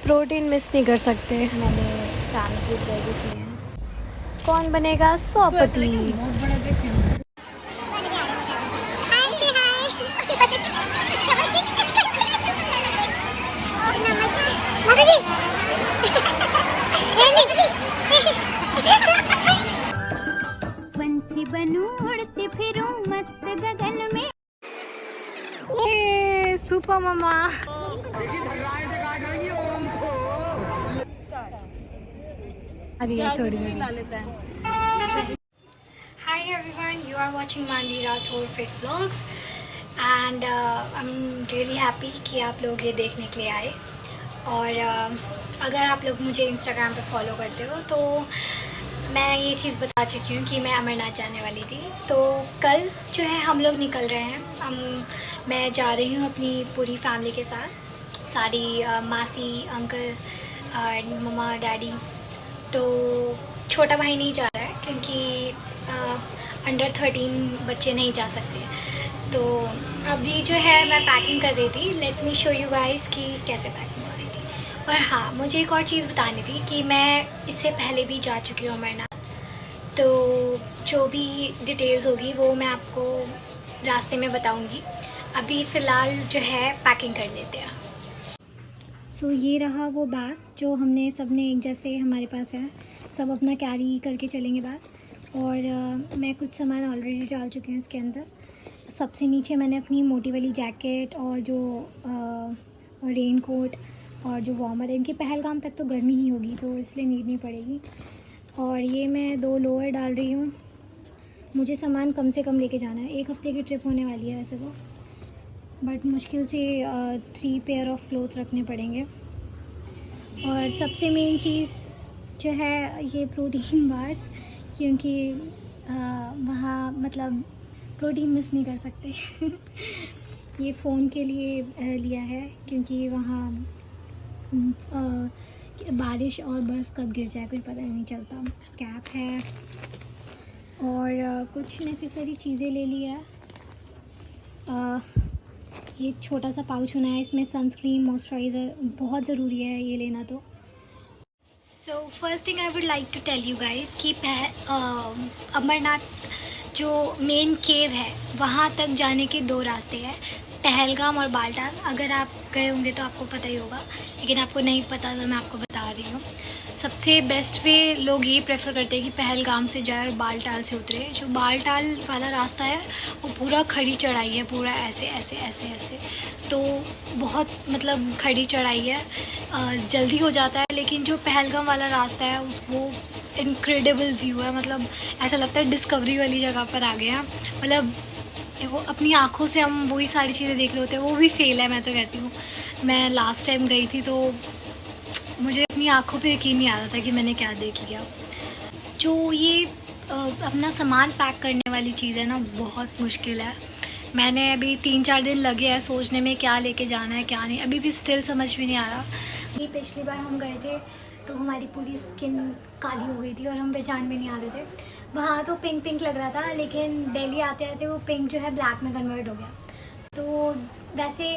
Protein miss नहीं कर सकते। मैंने सैंडविच रेडी किए हैं। कौन बनेगा 100पति? बहुत बड़ा देख पंछी बनूं उड़ती फिरूं मस्त गगन में। ये सुपर मम्मा। अरे ये थोड़ी Hi everyone, you are watching Mandy Rathore Fit Vlogs and I'm really happy कि आप लोग ये देखने के लिए आए। और अगर आप लोग मुझे इंस्टाग्राम पे फॉलो करते हो तो मैं ये चीज़ बता चुकी हूँ कि मैं अमरनाथ जाने वाली थी। तो कल जो है हम लोग निकल रहे हैं। मैं जा रही हूँ अपनी पूरी फैमिली के साथ, सारी मासी, अंकल और मम्मा, डैडी। तो छोटा भाई नहीं जा रहा है क्योंकि अंडर 13 बच्चे नहीं जा सकते। तो अभी जो है मैं पैकिंग कर रही थी। Let me show you guys कि कैसे पैकिंग हो रही थी। और हाँ, मुझे एक और चीज़ बतानी थी कि मैं इससे पहले भी जा चुकी हूँ अमरनाथ। तो जो भी डिटेल्स होगी वो मैं आपको रास्ते में बताऊँगी। अभी फ़िलहाल जो है पैकिंग कर लेते हैं। सो ये रहा वो बैग जो हमने सब ने एक जैसे हमारे पास है, सब अपना कैरी करके चलेंगे बैग। और मैं कुछ सामान ऑलरेडी डाल चुकी हूँ इसके अंदर। सबसे नीचे मैंने अपनी मोटी वाली जैकेट और जो रेन कोट और जो वार्मर है, इनकी पहलगाम तक तो गर्मी ही होगी तो इसलिए नीड नहीं पड़ेगी। और ये मैं 2 लोअर डाल रही हूँ। मुझे सामान कम से कम लेके जाना है। 1 हफ़्ते की ट्रिप होने वाली है वैसे तो, बट मुश्किल से 3 पेयर ऑफ क्लोथ्स रखने पड़ेंगे। और सबसे मेन चीज़ जो है ये प्रोटीन बार्स, क्योंकि वहाँ मतलब प्रोटीन मिस नहीं कर सकते। ये फ़ोन के लिए लिया है क्योंकि वहाँ बारिश और बर्फ़ कब गिर जाए कुछ पता नहीं चलता। कैप है और कुछ नेसेसरी चीज़ें ले लिया है। ये छोटा सा पाउच होना है, इसमें सनस्क्रीन, मॉइस्चराइज़र बहुत ज़रूरी है ये लेना। तो so first thing I would like to tell you guys कि अमरनाथ जो मेन केव है वहाँ तक जाने के 2 रास्ते हैं, पहलगाम और बालटाल। अगर आप गए होंगे तो आपको पता ही होगा, लेकिन आपको नहीं पता तो मैं आपको बता रही हूँ। सबसे बेस्ट वे लोग ये प्रेफर करते हैं कि पहलगाम से जाए और बालटाल से उतरे। जो बालटाल वाला रास्ता है वो पूरा खड़ी चढ़ाई है, पूरा ऐसे ऐसे ऐसे ऐसे, तो बहुत मतलब खड़ी चढ़ाई है, जल्दी हो जाता है। लेकिन जो पहलगाम वाला रास्ता है वो इनक्रेडिबल व्यू है, मतलब ऐसा लगता है डिस्कवरी वाली जगह पर आ गए हैं। मतलब वो अपनी आँखों से हम वही सारी चीज़ें देख रहे होते हैं, वो भी फेल है मैं तो कहती हूँ। मैं लास्ट टाइम गई थी तो मुझे अपनी आँखों पे यकीन नहीं आ रहा था कि मैंने क्या देख लिया। जो ये अपना सामान पैक करने वाली चीज़ है ना, बहुत मुश्किल है। मैंने अभी 3-4 दिन लगे हैं सोचने में क्या लेके जाना है क्या नहीं, अभी भी स्टिल समझ में नहीं आ रहा। ये पिछली बार हम गए थे तो हमारी पूरी स्किन काली हो गई थी और हम पहचान में नहीं आ रहे थे। वहाँ तो पिंक पिंक लग रहा था, लेकिन दिल्ली आते आते वो पिंक जो है ब्लैक में कन्वर्ट हो गया। तो वैसे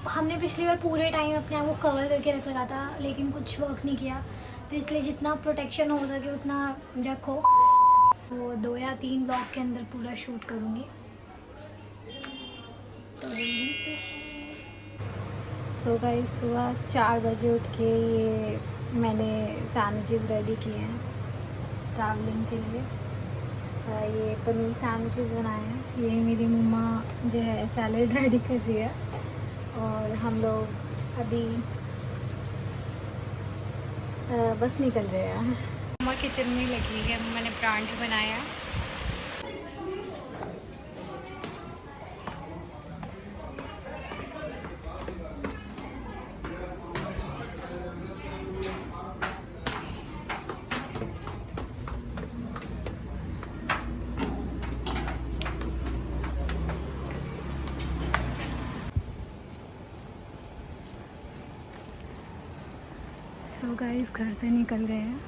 हमने पिछली बार पूरे टाइम अपने आप को कवर करके रखा था, लेकिन कुछ वर्क नहीं किया। तो इसलिए जितना प्रोटेक्शन हो सके उतना रखो। तो 2 या 3 ब्लॉक के अंदर पूरा शूट करूँगी। तो सो गाइस, सुबह 4 बजे उठ के ये मैंने सैंडविचेस रेडी किए हैं ट्रैवलिंग के लिए। ये पनीर सैंडविचेस बनाए हैं। ये मेरी मम्मा जो है सैलड रेडी कर रही है और हम लोग अभी बस निकल रहे हैं। मम्मा किचन में लगी है, मम्मा ने परांठे बनाया। सो गाइस, घर से निकल गए हैं।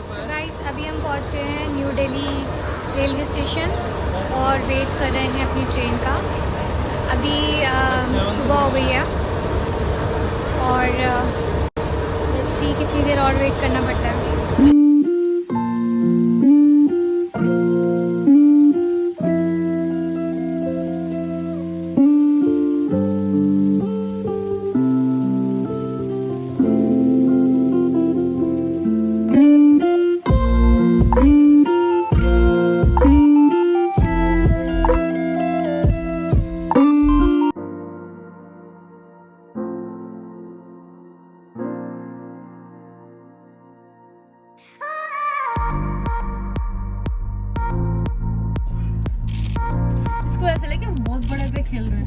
सो गाइस, अभी हम पहुंच गए हैं न्यू दिल्ली रेलवे स्टेशन। और वेट कर रहे हैं अपनी ट्रेन का। अभी सुबह हो गई है और लेट्स सी कितनी देर और वेट करना पड़ता है। इसको ऐसे लेके हम बहुत बड़े पे खेल रहे हैं।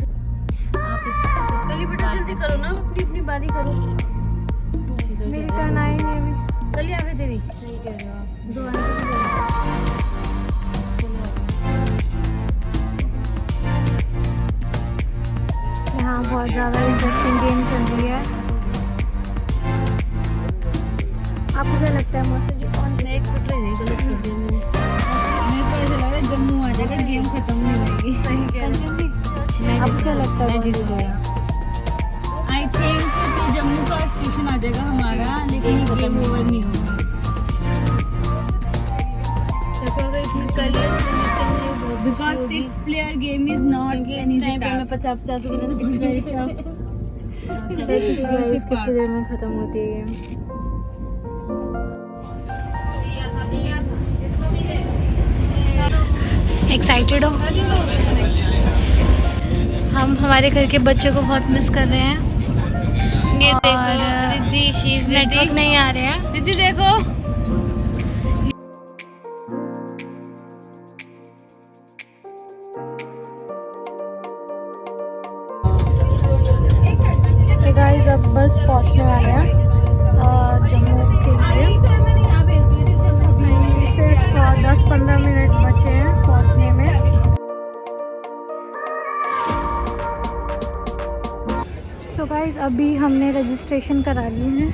आप कली बेटा जल्दी करो ना, अपनी अपनी बारी करो। मेरी टर्न आई नहीं अभी। कली आवे तेरी। सही कह रहे हो आप। दो आने यहाँ बहुत ज़्यादा इंटरेस्टिंग गेम चल रही है। आपको क्या लगता है मौसा जी कौन मैं एक फुट नहीं गलत कर दी मैंने। मेरे को ऐसा लग रहा है जम्मू आ जाएगा, गेम खत्म नहीं होगी। सही कह रहे हो। आपको क्या लगता है मैं जीत गया। आई थिंक कि जम्मू का स्टेशन आ जाएगा हमारा, लेकिन ये गेम ओवर नहीं होगा। Because 6-player game is not an easy task. 50-50 It's very tough. कितनी देर में ख़त्म होती है गेम? एक्साइटेड हो? हम हमारे घर के बच्चों को बहुत मिस कर रहे हैं। ये देखो रिद्धि, शीज नेटवर्क नहीं आ रहे हैं। रिद्धि देखो। गाइस अब बस पहुंचने वाले हैं जम्मू के लिए। अभी सिर्फ 10-15 मिनट बचे हैं पहुंचने में। सो गाइस अभी हमने रजिस्ट्रेशन करा ली है।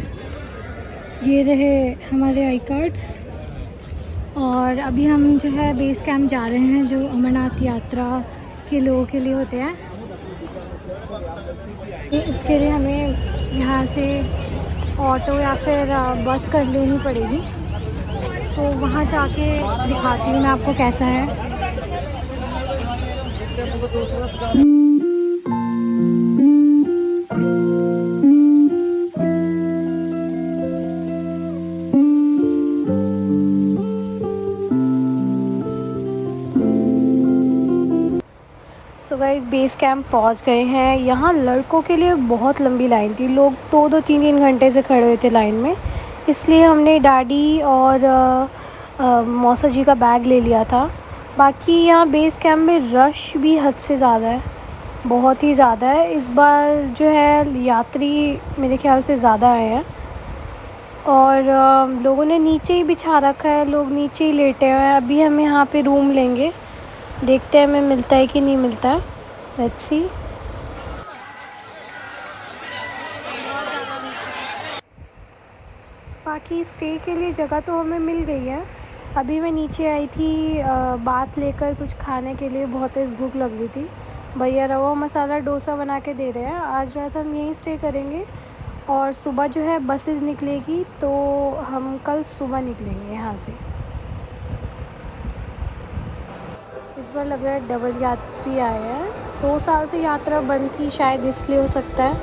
ये रहे हमारे आई कार्ड्स और अभी हम जो है बेस कैंप जा रहे हैं, जो अमरनाथ यात्रा के लोगों के लिए होते हैं। इसके लिए हमें यहाँ से ऑटो या फिर बस कर लेनी पड़ेगी, तो वहाँ जाके दिखाती हूँ मैं आपको कैसा है। सो गाइस बेस कैंप पहुंच गए हैं। यहाँ लड़कों के लिए बहुत लंबी लाइन थी, लोग 2-3 घंटे से खड़े हुए थे लाइन में, इसलिए हमने डैडी और मौसा जी का बैग ले लिया था। बाकी यहाँ बेस कैंप में रश भी हद से ज़्यादा है, बहुत ही ज़्यादा है। इस बार जो है यात्री मेरे ख्याल से ज़्यादा आए हैं और लोगों ने नीचे ही बिछा रखा है, लोग नीचे ही लेटे हुए हैं। अभी हम यहाँ पे रूम लेंगे, देखते हैं हमें मिलता है कि नहीं मिलता है। Let's see. बाकी स्टे के लिए जगह तो हमें मिल गई है। अभी मैं नीचे आई थी बात लेकर कुछ खाने के लिए, बहुत तेज़ भूख लग रही थी। भैया रवा मसाला डोसा बना के दे रहे हैं। आज रात हम यहीं स्टे करेंगे और सुबह जो है बसेस निकलेगी, तो हम कल सुबह निकलेंगे यहाँ से। इस बार लग रहा है डबल यात्री आए हैं। 2 साल से यात्रा बंद थी, शायद इसलिए हो सकता है।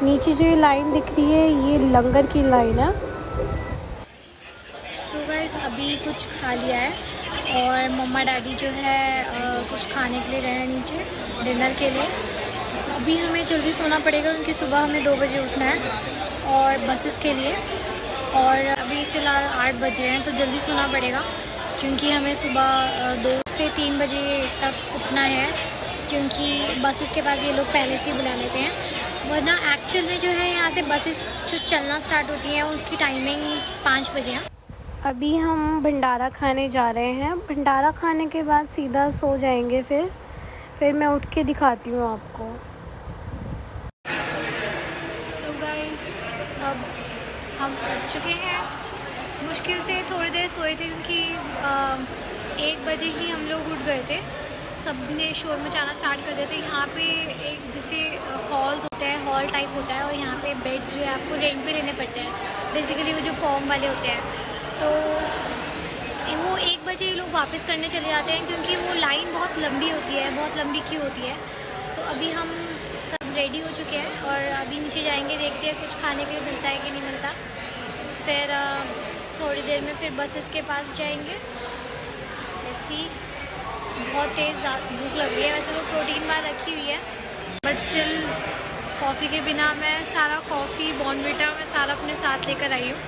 नीचे जो ये लाइन दिख रही है, ये लंगर की लाइन है। सो गाइस अभी कुछ खा लिया है और मम्मा डैडी जो है कुछ खाने के लिए गए हैं नीचे डिनर के लिए। अभी हमें जल्दी सोना पड़ेगा क्योंकि सुबह हमें 2 बजे उठना है और बसेस के लिए, और अभी फ़िलहाल 8 बजे हैं, तो जल्दी सोना पड़ेगा क्योंकि हमें सुबह 2 से 3 बजे तक उठना है, क्योंकि बसेस के पास ये लोग पहले से ही बुला लेते हैं। वरना एक्चुअल में जो है यहाँ से बसेस जो चलना स्टार्ट होती हैं उसकी टाइमिंग 5 बजे है। अभी हम भंडारा खाने जा रहे हैं। भंडारा खाने के बाद सीधा सो जाएंगे, फिर मैं उठ के दिखाती हूँ आपको। सो गाइस अब हम उठ चुके हैं। मुश्किल से थोड़ी देर सोए थे क्योंकि 1 बजे ही हम लोग उठ गए थे, सब ने शोर मचाना स्टार्ट कर दिया था। यहाँ पे एक जैसे हॉल्स होता है, हॉल टाइप होता है, और यहाँ पे बेड्स जो है आपको रेंट पे लेने पड़ते हैं, बेसिकली वो जो फॉर्म वाले होते हैं। तो वो 1 बजे ये लोग वापस करने चले जाते हैं, क्योंकि वो लाइन बहुत लंबी होती है, बहुत लंबी क्यू होती है। तो अभी हम सब रेडी हो चुके हैं और अभी नीचे जाएंगे, देखते हैं कुछ खाने के लिए मिलता है कि नहीं मिलता। फिर थोड़ी देर में फिर बसेस के पास जाएंगे। लेट्स सी, बहुत तेज़ भूख लग रही है। वैसे तो प्रोटीन बार रखी हुई है, बट स्टिल कॉफ़ी के बिना मैं सारा कॉफ़ी बॉर्नविटा मैं सारा अपने साथ लेकर आई हूँ।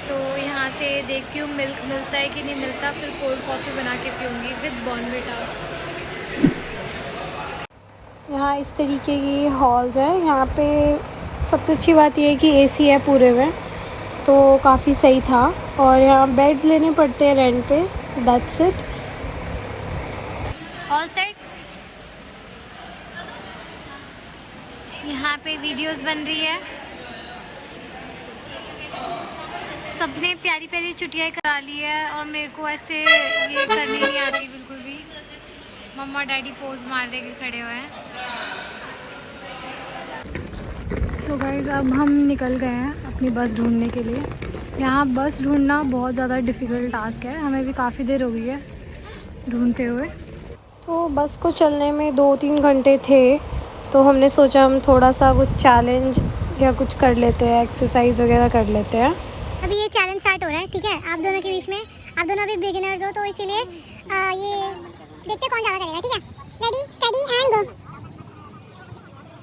तो यहाँ से देखती हूँ मिल्क मिलता है कि नहीं मिलता, फिर कोल्ड कॉफ़ी बना के पीऊँगी विद बॉर्नविटा। यहाँ इस तरीके की हॉल्स हैं। यहाँ पे सबसे अच्छी बात यह है कि एसी है पूरे में, तो काफ़ी सही था। और यहाँ बेड्स लेने पड़ते हैं रेंट पे, दैट्स इट। All set. यहाँ पे वीडियोस बन रही है, सबने प्यारी प्यारी चुटियाई करा ली है और मेरे को ऐसे ये करनी नहीं आती बिल्कुल भी। मम्मा डैडी पोज मारने के खड़े हुए हैं। सो गाइस, अब हम निकल गए हैं अपनी बस ढूंढने के लिए। यहाँ बस ढूंढना बहुत ज़्यादा डिफ़िकल्ट टास्क है, हमें भी काफ़ी देर हो गई है ढूंढते हुए। तो बस को चलने में 2-3 घंटे थे, तो हमने सोचा हम थोड़ा सा कुछ चैलेंज या कुछ कर लेते हैं, एक्सरसाइज वगैरह कर लेते हैं। अभी ये चैलेंज स्टार्ट हो रहा है, ठीक है, आप दोनों के बीच में। आप दोनों अभी बिगिनर्स हो, तो इसीलिए ये देखते कौन ज़्यादा करेगा, ठीक है। Ready steady and go.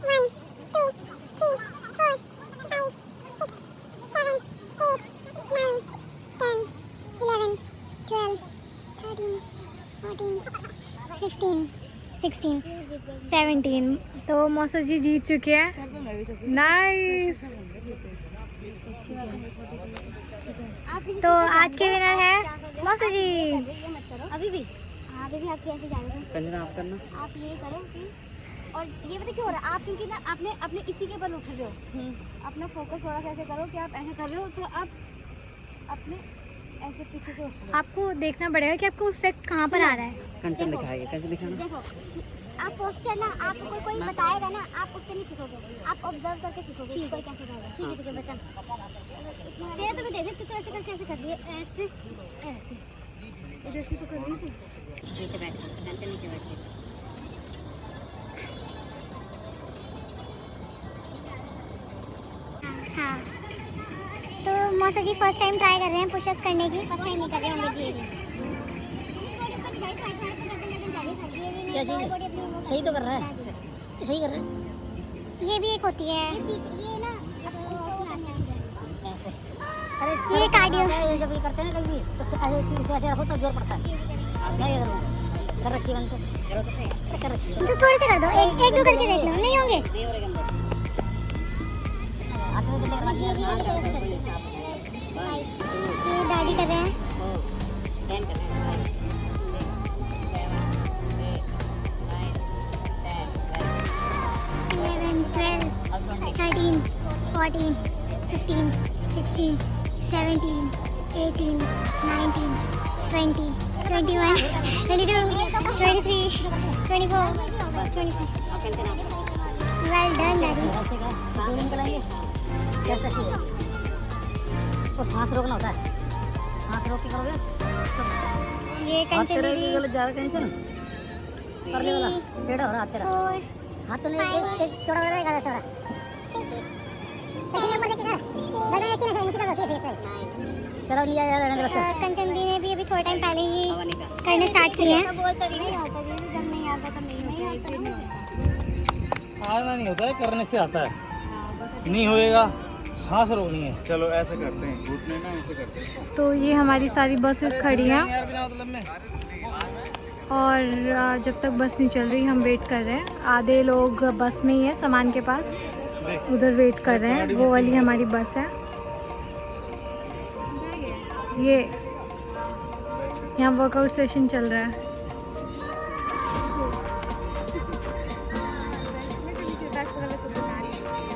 1 2 3 4 5 6 7 8 9 10 11 12 13 14 15 16 17। तो मौसा जी जीत चुके हैं। नाइस। तो आज के विनर है मौसा जी। अभी भी आप कैसे जा रहे हैं? आप करना, आप ये करें कि, और ये पता क्यों हो रहा है, आप क्योंकि ना आपने अपने इसी के ऊपर उठ रहे हो। अपना फोकस थोड़ा सा ऐसे करो कि आप ऐसे कर रहे हो, तो आप अपने ऐसे पीछे से उठ रहे हो। आपको देखना पड़ेगा कि आपको इफेक्ट कहाँ पर आ रहा है। कंचन दिखाएगा, कंचन दिखाना। देखो, आप पोस्टर ना, आपको कोई बताएगा ना, आप उससे नहीं सीखोगे, आप ऑब्जर्व करके सीखोगे कि कोई कैसे करेगा। ठीक है बच्चा, दे तो दे दे, तू तो ऐसे करके ऐसे कर लिए, ऐसे ऐसे इधर से तो कर रही थी। नीचे बैठ, कंचन नीचे बैठ के। हाँ, तो मौसा जी फर्स्ट टाइम ट्राई कर रहे हैं पुशअप्स करने की। फर्स्ट टाइम नहीं कर रहे होंगे जी। क्या चीज़ सही तो कर रहा है, सही कर रहा है। ये भी एक होती है, ये ना अरे ये कार्डियो। जब ये करते हैं ना कभी तो ऐसे रखो तो जोर पड़ता है। आप क्या कर रखी बंद करो, तो सही कर रखी। तो थोड़े से कर दो, एक दो करके देख लो, नहीं होंगे। ये दाढ़ी कर रहे हैं। 11 12 13 14 15 16 17 18 19 20 21 22 23 24 25। Well done daddy. तो सांस रोकना होता है, सांस रोक के करोगे। ये कंचन दीदी गलत जा रहा है, कंचन कर ले वाला टेढ़ा हो रहा हाथ तेरा। हाथ तो एक चौड़ा रहेगा ऐसा रहा। चलो लिया जा रहा है। कंचन दी ने भी अभी थोड़ा टाइम पहले ही करने स्टार्ट किए हैं। जब नहीं आता तब नहीं होता। आना नहीं होता है, करने से आता है। नहीं होएगा, सांस रोकनी है। चलो ऐसे करते हैं, घुटने ना ऐसे करते हैं। तो ये हमारी सारी बसेस खड़ी हैं यार बिना मतलब में और जब तक बस नहीं चल रही हम वेट कर रहे हैं। आधे लोग बस में ही है, सामान के पास, उधर वेट कर रहे हैं। वो वाली हमारी बस है। ये यहाँ वर्कआउट सेशन चल रहा है।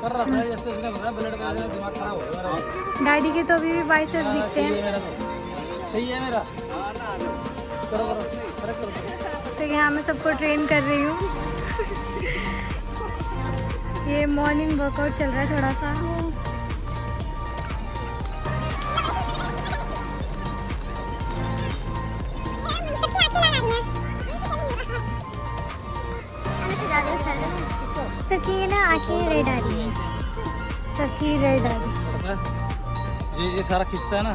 कर रहा था जैसे उसने बताया, ब्लड का दिमाग खराब हो गया। डैडी के तो अभी भी बाइसेप्स दिखते हैं। सही है मेरा। तो यहाँ मैं सबको ट्रेन कर रही हूँ। ये मॉर्निंग वर्कआउट चल रहा है थोड़ा सा। सबकी ना आंखें रेड आ रही है, सबकी रेड आ रही है। ये सारा खिंचता है ना,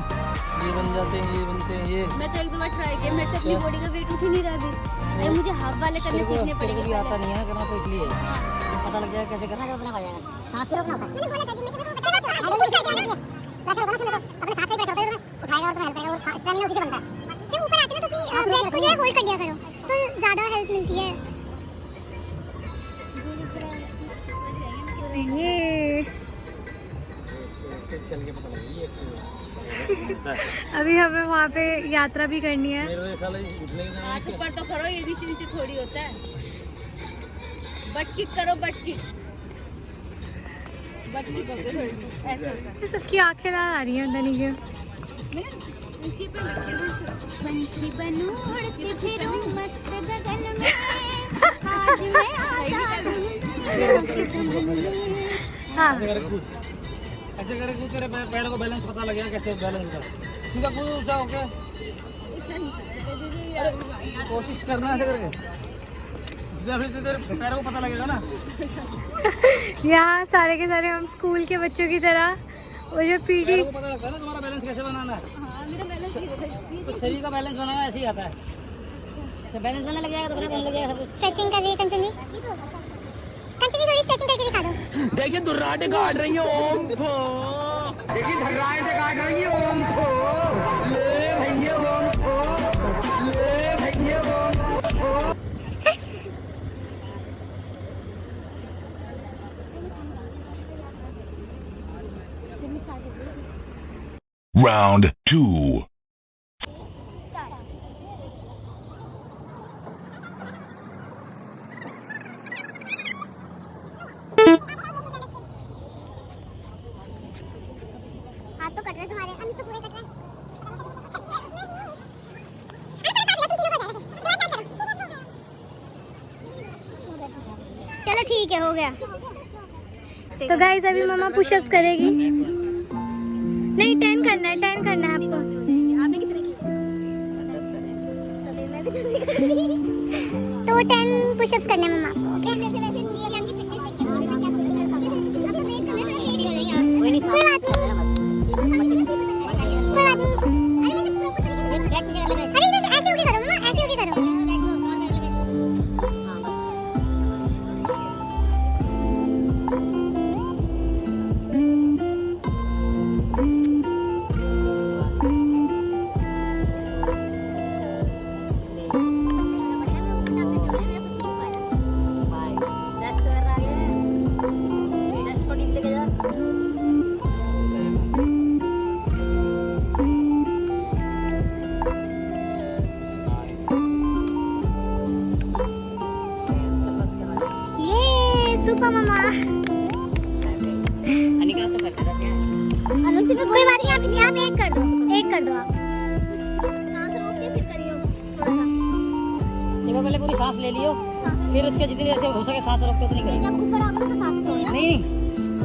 ये बन जाते हैं, ये बनते हैं, ये मैं तो एक दो बार ट्राई किया, मेरे से अपनी बॉडी का वेट उठ ही नहीं रहा अभी। अरे मुझे हाफ वाले करने सीखने पड़ेंगे। भी आता नहीं है करना, तो इसलिए पता लग जाएगा कैसे करना, अपना हो जाएगा। सांस भी रोकना होता है। अपने सांस पे प्रेशर होता है, उठाएगा और तुम्हें हेल्प करेगा, वो स्टैमिना उसी से बनता है। जब ऊपर आते हैं ना तो फिर ये होल्ड कर लिया करो, तो ज्यादा हेल्प मिलती है। ये चल के पता लगेगा ये अभी हमें वहाँ पे यात्रा भी करनी है। मेरे साला उठने के हाथ ऊपर तो करो, ये नीचे नीचे थोड़ी होता है। बट किक करो, बट किक होते थोड़ी ऐसे होता है। ये सबकी आंखें लाल आ रही हैं, पता नहीं क्यों। इसी पे लगते हैं। पंछी बनूं उड़ती फिरूं मस्त गगन में, आज मैं आजाद हूं। हाँ ऐसे करे कूद, तेरे पैरों को बैलेंस पता लगेगा कैसे बैलेंस का। सीधा कूद ऊंचा होके, कोशिश करना ऐसे करके, सीधा फिर तेरे पैरों को पता लगेगा ना। यहाँ सारे के सारे हम स्कूल के बच्चों की तरह वो जो पीटी पैरों को पता लगता है ना तुम्हारा बैलेंस कैसे बनाना है। हाँ, मेरा बैलेंस नहीं होता है। तो शरीर का बैलेंस बनाना ऐसे ही आता है। तो बैलेंस बनने लग जाएगा तो अपना बनने लग जाएगा सब कुछ। स्ट्रेचिंग कर रही है कंचन जी, थोड़ी स्ट्रेचिंग करके दिखा दो। देखिए दुर्राटे काट रही है ओम को, देखिए दुर्राटे काट रही है ओम को, ले भैया ओम को, ले भैया ओम को। Round 2. हाथ तो कट रहे तुम्हारे, हम तो पूरे कट रहे। चलो ठीक है, हो गया। तो गाइस अभी मम्मा पुशअप्स करेगी। नहीं 10 करना है, 10 करना है आपको। आपने कितने किए? तो 10 पुशअप्स करने हैं मम्मा आपको, ओके? वैसे ये हमकी फिटनेस देखिए, हम क्या बोल रहे हैं। अब तो वेट कर लेना, रेडी हो जाएंगे आप। कोई बात नहीं, कोई बात नहीं। अरे बस ऐसे होके करो मम्मा, ऐसे होके करो। चेस्ट कर रहा है, चेस्ट को डीप लेके जा। ये सुपर मम्मा। अनिका तो करते रहते हैं। अनुज में कोई बात नहीं, आप एक कर दो, एक कर दो आप। सांस रोक के फिर करियो थोड़ा सा। देखो पहले पूरी सांस ले लियो, फिर उसके जितनी देर से हो सके सांस रोक के उतनी करिए। जब ऊपर आओगे तो सांस छोड़ना। नहीं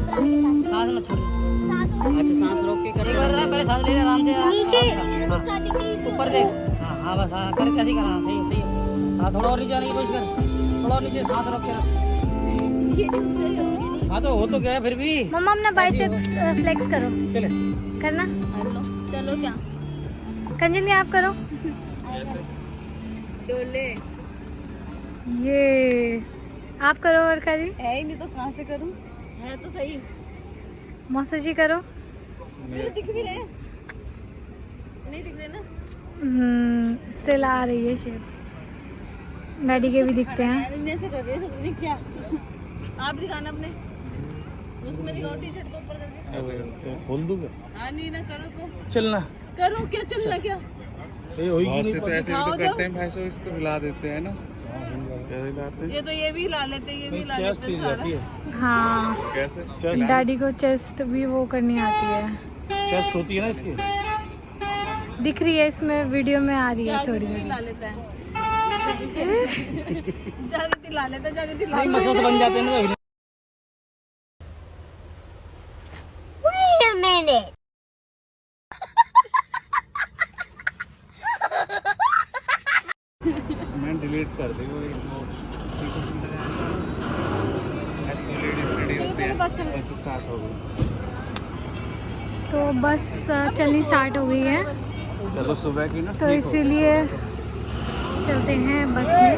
ऊपर आने के सांस मत छोड़िए। सांस अच्छा सांस रोक के करिए। एक बार ना पहले सांस ले ले आराम से। नीचे। हाँ, स्टार्टिंग में ऊपर देख। हाँ हाँ बस हाँ कर कैसे करना, सही है, सही है। हाँ थोड़ा और नीचे आने की कोशिश कर, थोड़ा और नीचे सांस रोक के रख। ये जो सही होंगे। हाँ तो हो तो गया है फिर भी। मम्मा अपना बाइसेप्स फ्लेक्स करो, चले करना। चलो क्या कंजन आप करो। डोले ये आप करो और करी। है ही नहीं तो कहाँ से करूँ, है तो सही। मौसा जी करो। दिख भी रहे, नहीं दिख रहे ना। स्टिल आ रही है शेप। डैडी के भी दिखते हैं। इनमें से कर रहे हैं सबने क्या। आप दिखाना अपने, उसमें दिखाओ टी-शर्ट को ऊपर करके। खोल दूंगा। हाँ नहीं ना करो तो चलना करो, क्या चलना क्या। ये होगी बहुत नहीं से तो पता। ऐसे भी तो करते हैं भैंसों, इसको हिला देते हैं ना। कैसे हिलाते हैं? ये तो ये भी हिला लेते, ये भी हिला चेस्ट लेते हिल जाती है, हाँ कैसे? डैडी को चेस्ट भी वो करनी आती है। चेस्ट होती है ना इसकी। दिख रही है इसमें, वीडियो में आ रही है थोड़ी ला लेता है जागृति ला लेता, जागृति ला मसला बन जाते हैं ना। Wait a minute. मैं डिलीट कर दी वो बस स्टार्ट हो गई। तो बस चलनी स्टार्ट हो गई है, चलो सुबह की ना, तो इसीलिए चलते हैं बस में।